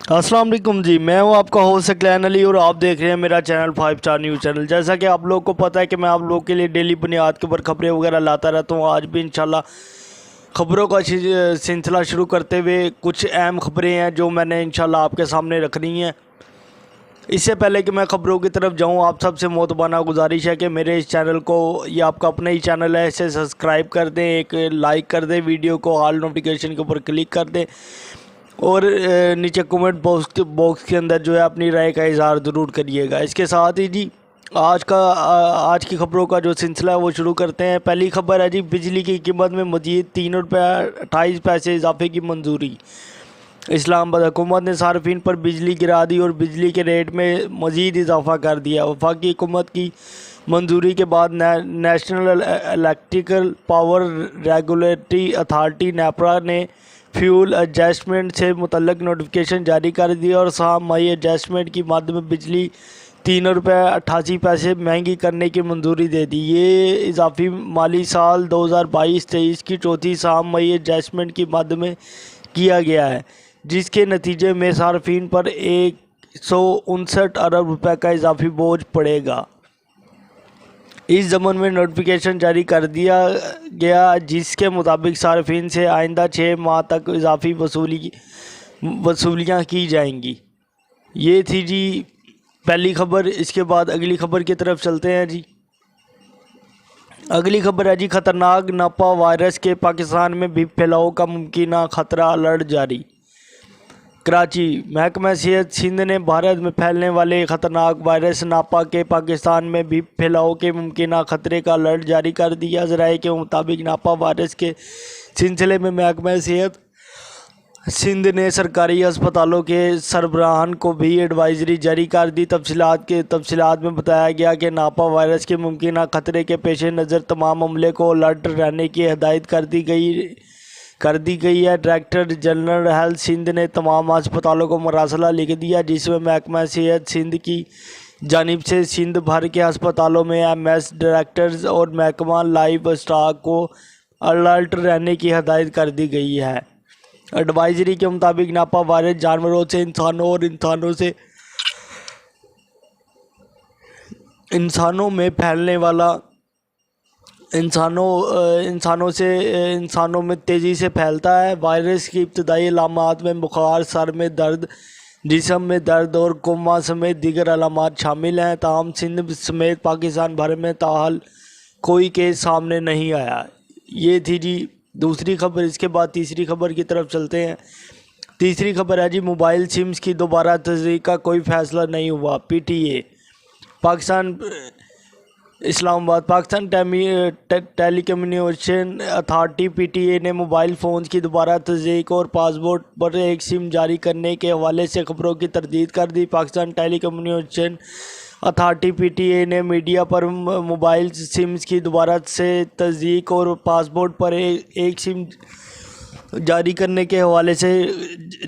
अस्सलाम वालेकुम जी। मैं हूं आपका होस्ट सकलैन अली और आप देख रहे हैं मेरा चैनल 5 स्टार न्यूज़ चैनल। जैसा कि आप लोग को पता है कि मैं आप लोग के लिए डेली बुनियाद के ऊपर खबरें वगैरह लाता रहता हूं। आज भी इंशाल्लाह खबरों का सिलसिला शुरू करते हुए कुछ अहम खबरें हैं जो मैंने इंशाल्लाह आपके सामने रखनी हैं। इससे पहले कि मैं खबरों की तरफ जाऊं, आप सबसे मोहतबाना गुजारिश है कि मेरे इस चैनल को, ये आपका अपना ही चैनल है, इसे सब्सक्राइब कर दें, एक लाइक कर दें, वीडियो को ऑल नोटिफिकेशन के ऊपर क्लिक कर दें और नीचे कमेंट बॉक्स के अंदर जो है अपनी राय का इजहार ज़रूर करिएगा। इसके साथ ही जी आज की खबरों का जो सिलसिला है वो शुरू करते हैं। पहली खबर है जी, बिजली की कीमत में मज़ीद ₹3.28 इजाफे की मंजूरी। इस्लामाबाद हुकूमत ने सार्फिन पर बिजली गिरा दी और बिजली के रेट में मज़ीद इजाफा कर दिया। वफाकी हुकूमत की मंजूरी के बाद national electrical power regulatory authority NEPRA ने फ्यूल एडजस्टमेंट से मुतल्लक नोटिफिकेशन जारी कर दिया और 7 मई एडजस्टमेंट की मद में बिजली ₹3.88 महंगी करने की मंजूरी दे दी। ये इजाफी माली साल 2022-23 की चौथी 7 मई एडजस्टमेंट की मद में किया गया है, जिसके नतीजे में सार्फिन पर 159 अरब रुपए का इजाफी बोझ पड़ेगा। इस ज़मन में नोटिफिकेशन जारी कर दिया गया, जिसके मुताबिक सार्फिन से आइंदा 6 माह तक इजाफी वसूलियाँ की जाएंगी। ये थी जी पहली खबर। इसके बाद अगली खबर की तरफ चलते हैं जी। अगली खबर है जी, ख़तरनाक नापा वायरस के पाकिस्तान में भी फैलाव का मुमकिन खतरा, अलर्ट जारी। कराची महकमा सेहत सिंध ने भारत में फैलने वाले ख़तरनाक वायरस नापा के पाकिस्तान में भी फैलाव के मुमकिन खतरे का अलर्ट जारी कर दिया। ज़राए के मुताबिक नापा वायरस के सिलसिले में महकमा सेहत सिंध ने सरकारी अस्पतालों के सरबराहान को भी एडवाइजरी जारी कर दी। तफसीलात में बताया गया कि नापा वायरस के मुमकिन खतरे के पेश नज़र तमाम अमले को अलर्ट रहने की हिदायत कर दी गई है। डायरेक्टर जनरल हेल्थ सिंध ने तमाम अस्पतालों को मरासला लिख दिया, जिसमें महकमा सेहत सिंध की जानिब से सिंध भर के अस्पतालों में MS डायरेक्टर्स और महकमा लाइव स्टॉक को अलर्ट रहने की हिदायत कर दी गई है। एडवाइजरी के मुताबिक नापा वायरस जानवरों से इंसानों और इंसानों में फैलने वाला इंसानों में तेज़ी से फैलता है। वायरस की इब्तदाई अलामात में बुखार, सर में दर्द, जिस्म में दर्द और कोमा समेत दीगर अलामात शामिल हैं। ताहम सिंध समेत पाकिस्तान भर में ताहाल कोई केस सामने नहीं आया। ये थी जी दूसरी खबर। इसके बाद तीसरी खबर की तरफ चलते हैं। तीसरी खबर है जी, मोबाइल सिम्स की दोबारा तस्दीक का कोई फ़ैसला नहीं हुआ। PTA Islamabad Pakistan telecommunication authority PTA ने मोबाइल फ़ोन्स की दोबारा तस्दीक और पासपोर्ट पर एक सिम जारी करने के हवाले से खबरों की तरदीद कर दी। पाकिस्तान टेलीकम्युनिकेशन अथॉरिटी PTA ने मीडिया पर मोबाइल सिम्स की दोबारा से तस्दीक और पासपोर्ट पर एक सिम जारी करने के हवाले से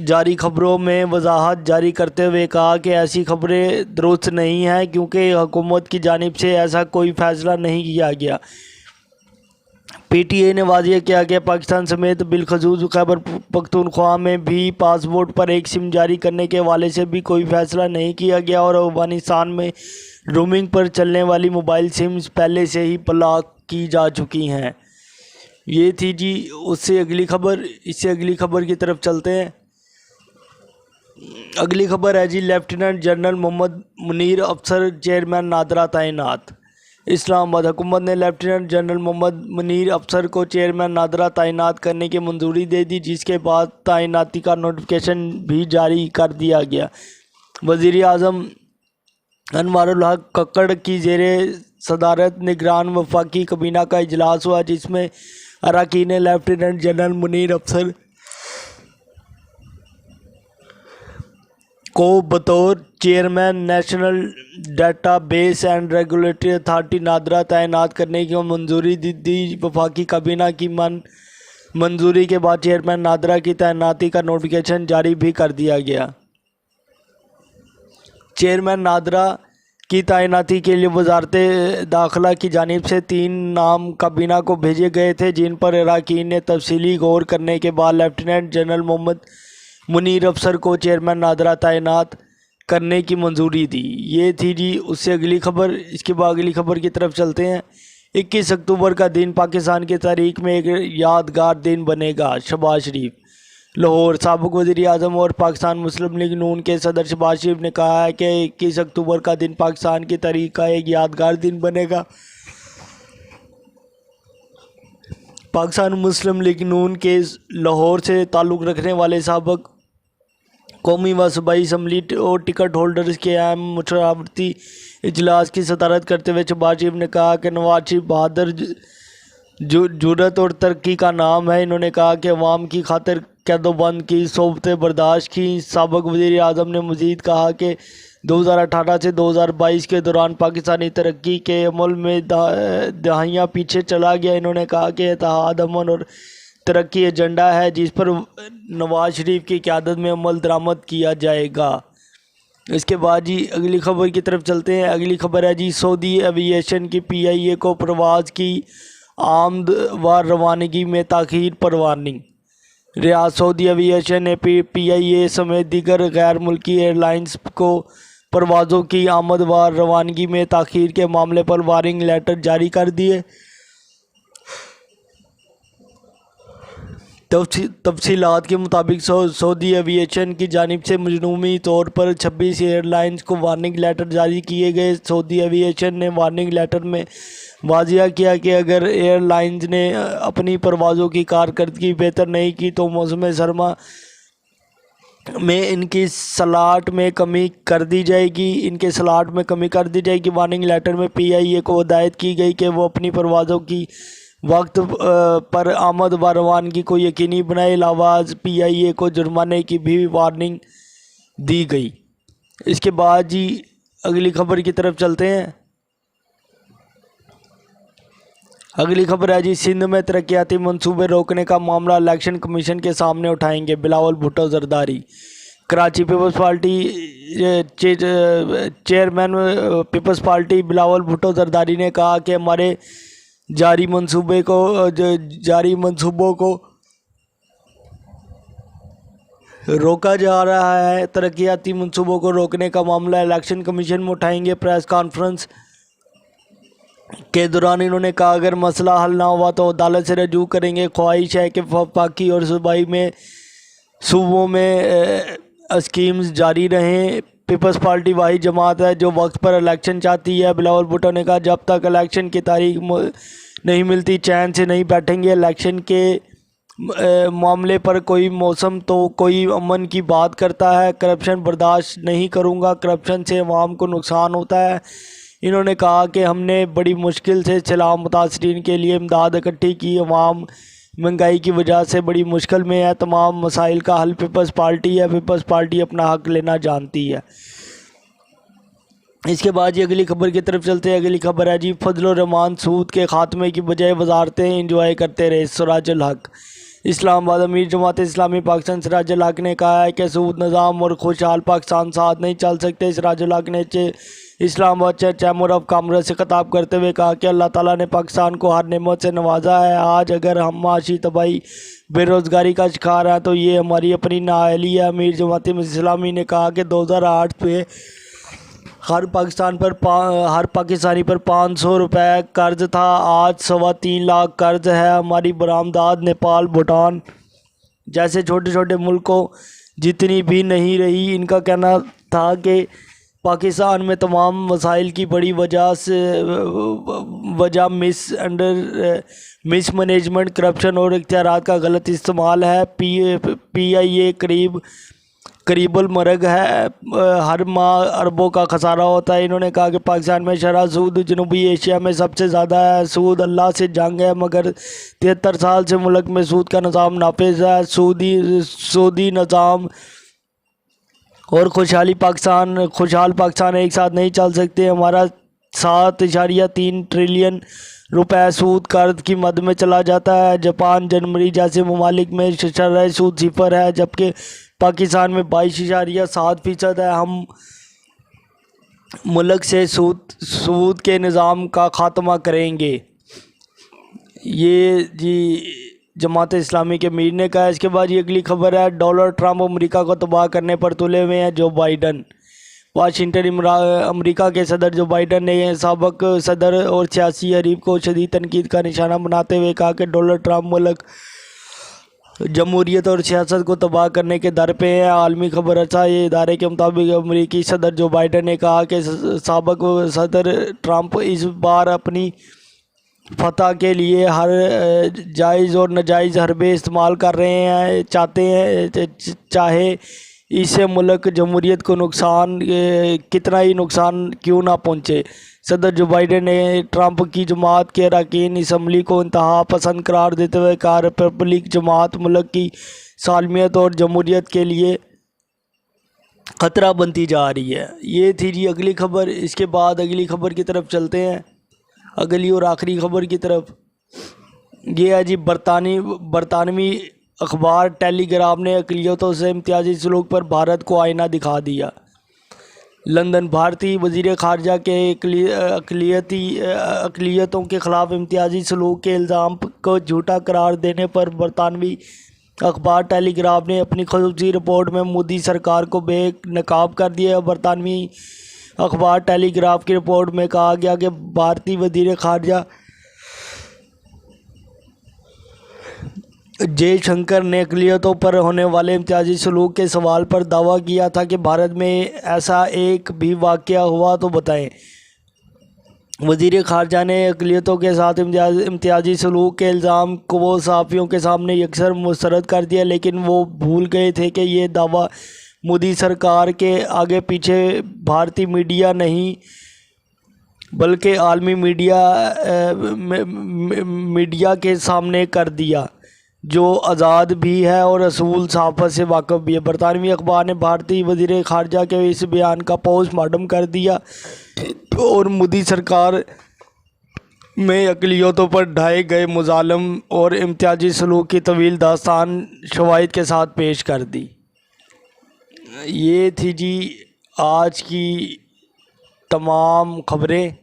जारी खबरों में वजाहत जारी करते हुए कहा कि ऐसी खबरें दुरुस्त नहीं हैं, क्योंकि हुकूमत की जानिब से ऐसा कोई फ़ैसला नहीं किया गया। PTA ने वाज़ेह किया कि पाकिस्तान समेत बिलखसूस खैबर पख्तूनख्वा में भी पासपोर्ट पर एक सिम जारी करने के हवाले से भी कोई फ़ैसला नहीं किया गया और अफ़गानिस्तान में रोमिंग पर चलने वाली मोबाइल सिम्स पहले से ही ब्लॉक की जा चुकी हैं। ये थी जी उससे अगली खबर। इससे अगली खबर की तरफ चलते हैं। अगली खबर है जी, लेफ्टिनेंट जनरल मोहम्मद मुनीर अफसर चेयरमैन नादरा तैनात। इस्लामाबाद हुकूमत ने लेफ्टिनेंट जनरल मोहम्मद मुनीर अफसर को चेयरमैन नादरा तैनात करने की मंजूरी दे दी, जिसके बाद तैनाती का नोटिफिकेशन भी जारी कर दिया गया। वज़ीर आज़म अनवारुल हक कक्कड़ की ज़ेरे सदारत निगरान वफाकी कबीना का इजलास हुआ, जिसमें अरकान लेफ्टिनेंट जनरल मुनीर अफसर को बतौर chairman national data base and regulatory authority NADRA तैनात करने की मंजूरी दी। वफाकी काबीना की मंजूरी के बाद चेयरमैन नादरा की तैनाती का नोटिफिकेशन जारी भी कर दिया गया। चेयरमैन नादरा की तैनाती के लिए वजारत दाखिला की जानिब से 3 नाम काबीना को भेजे गए थे, जिन पर अरकान ने तफसीली गौर करने के बाद लेफ्टिनेंट जनरल मोहम्मद منیر افسر کو چیئرمین نادرا تعینات کرنے کی منظوری دی۔ یہ تھی جی اس سے اگلی خبر۔ اس کے بعد اگلی خبر کی طرف چلتے ہیں۔ 21 اکتوبر کا دن پاکستان کی تاریخ میں ایک یادگار دن بنے گا: شہباز شریف۔ لاہور۔ سابق وزیر اعظم اور پاکستان مسلم لیگ نون کے صدر شہباز شریف نے کہا ہے کہ 21 اکتوبر کا دن پاکستان کی تاریخ کا ایک یادگار دن بنے گا۔ پاکستان مسلم لیگ نون کے لاہور سے تعلق رکھنے والے سابق قومی و صوبائی اسمبلی اور ٹکٹ ہولڈرز کے اہم مشاورتی اجلاس کی صدارت کرتے ہوئے شہباز شریف نے کہا کہ نواز شریف بہادر، جرأت اور ترقی کا نام ہے۔ انہوں نے کہا کہ عوام کی خاطر قید و بند کی، صحبتیں برداشت کی۔ سابق وزیر اعظم نے مزید کہا کہ 2018 سے 2022 کے دوران پاکستانی ترقی کے عمل میں دہائیاں پیچھے چلا گیا۔ انہوں نے کہا کہ اتحاد، امن اور ترقی ایجنڈا ہے جس پر نواز شریف کی قیادت میں عمل درآمد کیا جائے گا۔ اس کے بعد جی اگلی خبر کی طرف چلتے ہیں۔ اگلی خبر ہے جی سعودی ایوی ایشن کی PIA کو پرواز کی آمد و روانگی میں تاخیر پر وارننگ۔ ریاض۔ سعودی ایوی ایشن نے PIA سمیت دیگر غیر ملکی ایئر لائنز کو پروازوں کی آمد و روانگی میں تاخیر کے معاملے پر وارننگ لیٹر جاری کر دیے۔ تفصیلات کے مطابق سعودی ایوی ایشن کی جانب سے مجموعی طور پر 26 ایئر لائنز کو وارننگ لیٹر جاری کیے گئے۔ سعودی ایوی ایشن نے وارننگ لیٹر میں واضح کیا کہ اگر ایئر لائنز نے اپنی پروازوں کی کارکردگی بہتر نہیں کی تو موسم سرما میں ان کی سلاٹ میں کمی کر دی جائے گی۔ وارننگ لیٹر میں PIA کو ہدایت کی گئی کہ وہ اپنی پروازوں کی وقت پر آمد و روانگی کو یقینی بنائے۔ علاوہ PIA کو جرمانے کی بھی وارننگ دی گئی۔ اس کے بعد جی اگلی خبر کی طرف چلتے ہیں۔ اگلی خبر ہے جی سندھ میں ترقیاتی منصوبے روکنے کا معاملہ الیکشن کمیشن کے سامنے اٹھائیں گے Bilawal Bhutto Zardari. Karachi. Peoples Party chairman Peoples Party Bilawal Bhutto Zardari نے کہا کہ ہمارے جاری منصوبوں کو روکا جا رہا ہے۔ ترقیاتی منصوبوں کو روکنے کا معاملہ الیکشن کمیشن میں اٹھائیں گے۔ پریس کانفرنس کے دوران انہوں نے کہا اگر مسئلہ حل نہ ہوا تو عدالت سے رجوع کریں گے۔ خواہش ہے کہ وفاقی اور صوبوں میں اسکیمز جاری رہیں۔ پیپلز پارٹی واحد جماعت ہے جو وقت پر الیکشن چاہتی ہے۔ بلاول بھٹو نے کہا جب تک الیکشن کی تاریخ نہیں ملتی چین سے نہیں بیٹھیں گے۔ الیکشن کے معاملے پر کوئی موسم تو کوئی امن کی بات کرتا ہے۔ کرپشن برداشت نہیں کروں گا، کرپشن سے عوام کو نقصان ہوتا ہے۔ انہوں نے کہا کہ ہم نے بڑی مشکل سے سیلاب متاثرین کے لیے امداد اکٹھی کی۔ عوام مہنگائی کی وجہ سے بڑی مشکل میں ہے۔ تمام مسائل کا حل پیپلز پارٹی ہے۔ پیپلز پارٹی اپنا حق لینا جانتی ہے۔ اس کے بعد جی اگلی خبر کی طرف چلتے ہیں۔ اگلی خبر ہے جی فضل الرحمان سود کے خاتمے کی بجائے وزارتیں انجوائے کرتے رہے۔ سراج الحق۔ اسلام آباد۔ امیر جماعت اسلامی پاکستان سراج الحق نے کہا ہے کہ سود نظام اور خوشحال پاکستان ساتھ نہیں چل سکتے۔ سراج الحق نے اسلام آباد چیمبر آف کامرس سے خطاب کرتے ہوئے کہا کہ اللہ تعالیٰ نے پاکستان کو ہر نعمت سے نوازا ہے۔ آج اگر ہم معاشی تباہی، بے روزگاری کا شکار ہیں تو یہ ہماری اپنی نااہلی ہے۔ امیر جماعت اسلامی نے کہا کہ 2008 میں ہر پاکستانی پر 500 روپے قرض تھا، آج 3.25 لاکھ قرض ہے۔ ہماری برآمدات نیپال، بھوٹان جیسے چھوٹے چھوٹے ملکوں جتنی بھی نہیں رہی۔ ان کا کہنا تھا کہ پاکستان میں تمام مسائل کی بڑی وجہ مس مینجمنٹ، کرپشن اور اختیارات کا غلط استعمال ہے۔ PIA قریب المرگ ہے، ہر ماہ اربوں کا خسارہ ہوتا ہے۔ انہوں نے کہا کہ پاکستان میں شرح سود جنوبی ایشیا میں سب سے زیادہ ہے۔ سود اللہ سے جنگ ہے، مگر 73 سال سے ملک میں سود کا نظام نافذ ہے۔ سودی نظام اور خوشحال پاکستان ایک ساتھ نہیں چل سکتے۔ ہمارا 7.3 ٹریلین روپے سود قرض کی مد میں چلا جاتا ہے۔ جاپان، جرمنی جیسے ممالک میں شرح سود 0 ہے، جبکہ پاکستان میں 22.7% ہے۔ ہم ملک سے سود کے نظام کا خاتمہ کریں گے۔ یہ جی जमात इस्लामी के अमीर ने कहा। इसके बाद ये अगली खबर है, डोनाल्ड ट्रंप अमेरिका को तबाह करने पर तुले हुए हैं जो बाइडन। वाशिंगटन अमेरिका के सदर जो बाइडन ने साबिक सदर और सियासी हरीफ को शदीद तनकीद का निशाना बनाते हुए कहा कि डोनाल्ड ट्रंप मुल्क जमहूरियत और सियासत को तबाह करने के दर पे है। आलमी खबर अच्छा ये इदारे के मुताबिक अमेरिकी सदर जो बाइडन ने कहा कि साबिक सदर ट्रंप इस बार अपनी फतह के लिए हर जायज़ और नाजायज़ हरबे इस्तेमाल कर रहे हैं चाहते हैं, चाहे इससे मुल्क जमहूरियत को नुकसान कितना ही नुकसान क्यों ना पहुँचे। सदर जो बाइडन ने ट्रंप की जमात के अरकान असम्बली को इंतहा पसंद करार देते हुए कहा, रिपब्लिक जमात मुल्क की सालमियत और जमहूरियत के लिए ख़तरा बनती जा रही है। ये थी जी अगली खबर। इसके बाद अगली खबर की तरफ चलते हैं, अगली और आखिरी खबर की तरफ। ये है जी बरतानवी अखबार टेलीग्राफ ने अक़लियतों से इम्तियाजी सलूक पर भारत को आईना दिखा दिया। लंदन, भारतीय वज़ीर ख़ारजा के अक़लियतों के ख़िलाफ़ इम्तियाजी सलूक के इल्ज़ाम को झूठा करार देने पर बरतानवी अखबार टेलीग्राफ ने अपनी ख़ुसूसी रिपोर्ट में मोदी सरकार को बेनकाब कर दिया। बरतानवी अखबार टेलीग्राफ की रिपोर्ट में कहा गया कि भारतीय वज़ीर ख़ारजा जयशंकर ने अक़लियतों पर होने वाले इम्तियाजी सलूक के सवाल पर दावा किया था कि भारत में ऐसा एक भी वाक़या हुआ तो बताएं। वज़ीर ख़ारजा ने अक़लियतों के साथ इम्तियाजी सलूक के इल्ज़ाम को वो सहाफ़ियों के सामने यकसर मुस्तरद कर दिया, लेकिन वो भूल गए थे कि ये दावा मोदी सरकार के आगे पीछे भारतीय मीडिया नहीं बल्कि आलमी मीडिया के सामने कर दिया, जो आज़ाद भी है और असूल सहाफ़त से वाकिफ़ भी है। बरतानवी अखबार ने भारतीय वज़ीर ख़ारजा के इस बयान का पोस्टमार्टम कर दिया और मोदी सरकार में अक़लियतों पर ढाए गए मुज़ालम और इम्तियाजी सलूक की तवील दास्तान शवाहिद के साथ पेश कर दी। ये थी जी आज की तमाम खबरें।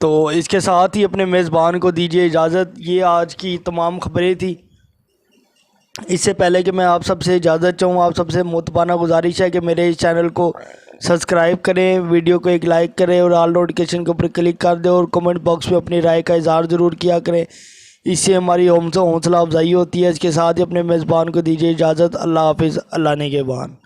तो इसके साथ ही अपने मेज़बान को दीजिए इजाज़त। ये आज की तमाम खबरें थी। इससे पहले कि मैं आप सबसे इजाज़त चाहूँ, आप सबसे मोहब्बाना गुजारिश है कि मेरे इस चैनल को सब्सक्राइब करें, वीडियो को एक लाइक करें और ऑल नोटिफिकेशन के ऊपर क्लिक कर दें और कमेंट बॉक्स में अपनी राय का इज़हार ज़रूर किया करें। इससे हमारी हौसला अफजाई होती है। इसके साथ ही अपने मेज़बान को दीजिए इजाज़त। अल्लाह हाफ़िज़। अल्लाह ने के बान।